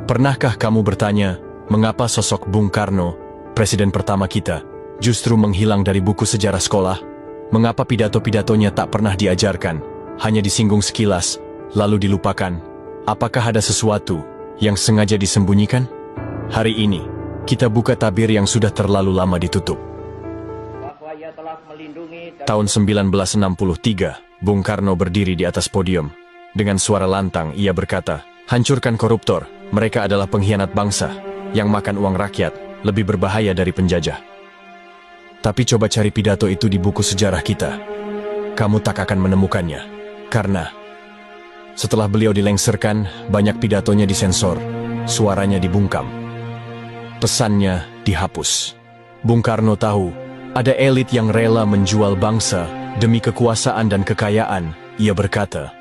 Pernahkah kamu bertanya, mengapa sosok Bung Karno, presiden pertama kita, justru menghilang dari buku sejarah sekolah? Mengapa pidato-pidatonya tak pernah diajarkan, hanya disinggung sekilas, lalu dilupakan? Apakah ada sesuatu yang sengaja disembunyikan? Hari ini, kita buka tabir yang sudah terlalu lama ditutup. Tahun 1963, Bung Karno berdiri di atas podium. Dengan suara lantang, ia berkata, "Hancurkan koruptor, mereka adalah pengkhianat bangsa, yang makan uang rakyat, lebih berbahaya dari penjajah." Tapi coba cari pidato itu di buku sejarah kita. Kamu tak akan menemukannya. Karena setelah beliau dilengserkan, banyak pidatonya disensor, suaranya dibungkam, pesannya dihapus. Bung Karno tahu, ada elit yang rela menjual bangsa demi kekuasaan dan kekayaan. Ia berkata,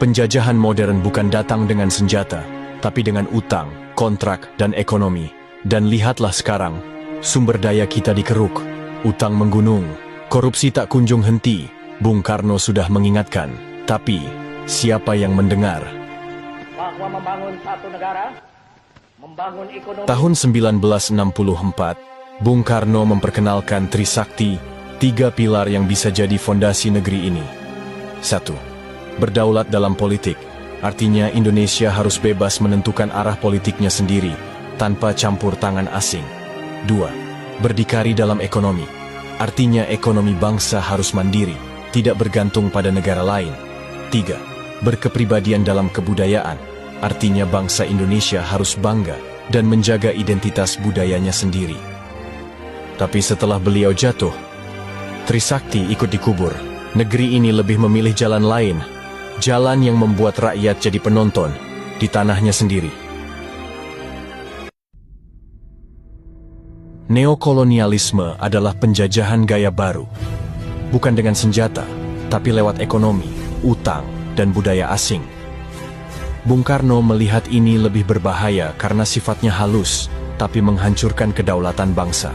penjajahan modern bukan datang dengan senjata, tapi dengan utang, kontrak, dan ekonomi. Dan lihatlah sekarang, sumber daya kita dikeruk, utang menggunung, korupsi tak kunjung henti. Bung Karno sudah mengingatkan, tapi siapa yang mendengar? Bahwa membangun satu negara, membangun ekonomi. Tahun 1964, Bung Karno memperkenalkan Trisakti, 3 pilar yang bisa jadi fondasi negeri ini. 1. Berdaulat dalam politik, artinya Indonesia harus bebas menentukan arah politiknya sendiri, tanpa campur tangan asing. 2. Berdikari dalam ekonomi, artinya ekonomi bangsa harus mandiri, tidak bergantung pada negara lain. 3. Berkepribadian dalam kebudayaan, artinya bangsa Indonesia harus bangga dan menjaga identitas budayanya sendiri. Tapi setelah beliau jatuh, Trisakti ikut dikubur. Negeri ini lebih memilih jalan lain, jalan yang membuat rakyat jadi penonton di tanahnya sendiri. Neokolonialisme adalah penjajahan gaya baru, bukan dengan senjata, tapi lewat ekonomi, utang, dan budaya asing. Bung Karno melihat ini lebih berbahaya karena sifatnya halus, tapi menghancurkan kedaulatan bangsa.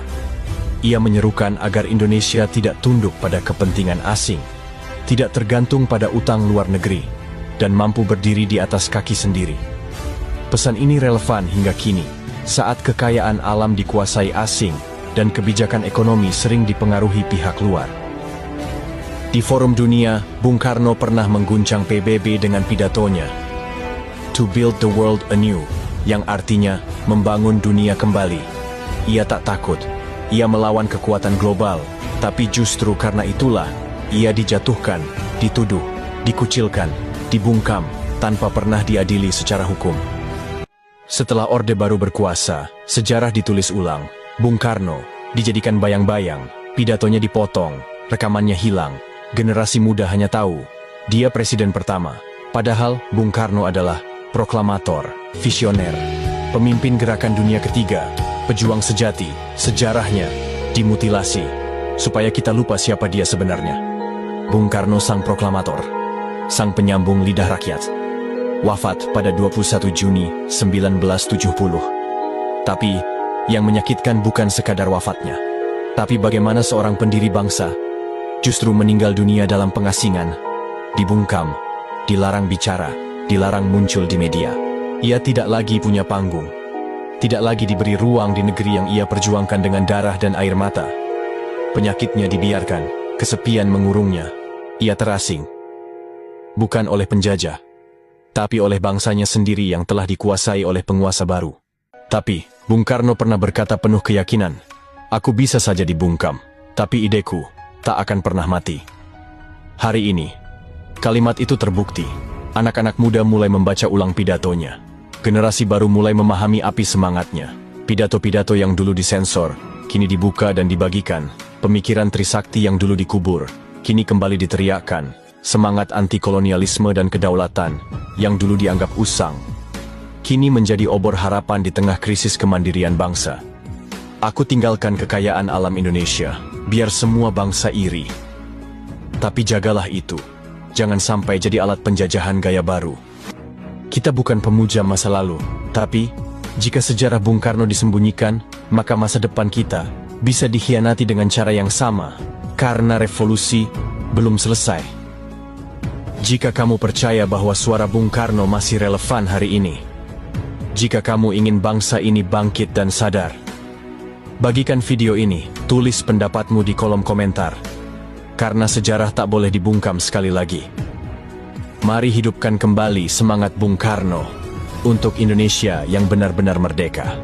Ia menyerukan agar Indonesia tidak tunduk pada kepentingan asing, tidak tergantung pada utang luar negeri, dan mampu berdiri di atas kaki sendiri. Pesan ini relevan hingga kini, saat kekayaan alam dikuasai asing, dan kebijakan ekonomi sering dipengaruhi pihak luar. Di forum dunia, Bung Karno pernah mengguncang PBB dengan pidatonya, "To build the world anew", yang artinya membangun dunia kembali. Ia tak takut. Ia melawan kekuatan global, tapi justru karena itulah, ia dijatuhkan, dituduh, dikucilkan, dibungkam, tanpa pernah diadili secara hukum. Setelah Orde Baru berkuasa, sejarah ditulis ulang. Bung Karno dijadikan bayang-bayang, pidatonya dipotong, rekamannya hilang. Generasi muda hanya tahu, dia presiden pertama. Padahal, Bung Karno adalah proklamator, visioner, pemimpin gerakan dunia ketiga, pejuang sejati. Sejarahnya dimutilasi, supaya kita lupa siapa dia sebenarnya. Bung Karno sang proklamator, sang penyambung lidah rakyat. Wafat pada 21 Juni 1970. Tapi, yang menyakitkan bukan sekadar wafatnya, tapi bagaimana seorang pendiri bangsa justru meninggal dunia dalam pengasingan, dibungkam, dilarang bicara, dilarang muncul di media. Ia tidak lagi punya panggung, tidak lagi diberi ruang di negeri yang ia perjuangkan dengan darah dan air mata. Penyakitnya dibiarkan, kesepian mengurungnya. Ia terasing, bukan oleh penjajah, tapi oleh bangsanya sendiri yang telah dikuasai oleh penguasa baru. Tapi, Bung Karno pernah berkata penuh keyakinan, "Aku bisa saja dibungkam, tapi ideku tak akan pernah mati." Hari ini, kalimat itu terbukti. Anak-anak muda mulai membaca ulang pidatonya. Generasi baru mulai memahami api semangatnya. Pidato-pidato yang dulu disensor, kini dibuka dan dibagikan. Pemikiran Trisakti yang dulu dikubur, kini kembali diteriakkan. Semangat anti-kolonialisme dan kedaulatan, yang dulu dianggap usang, kini menjadi obor harapan di tengah krisis kemandirian bangsa. Aku tinggalkan kekayaan alam Indonesia, biar semua bangsa iri. Tapi jagalah itu, jangan sampai jadi alat penjajahan gaya baru. Kita bukan pemuja masa lalu, tapi jika sejarah Bung Karno disembunyikan, maka masa depan kita bisa dikhianati dengan cara yang sama, karena revolusi belum selesai. Jika kamu percaya bahwa suara Bung Karno masih relevan hari ini, jika kamu ingin bangsa ini bangkit dan sadar. Bagikan video ini, tulis pendapatmu di kolom komentar. Karena sejarah tak boleh dibungkam sekali lagi. Mari hidupkan kembali semangat Bung Karno untuk Indonesia yang benar-benar merdeka.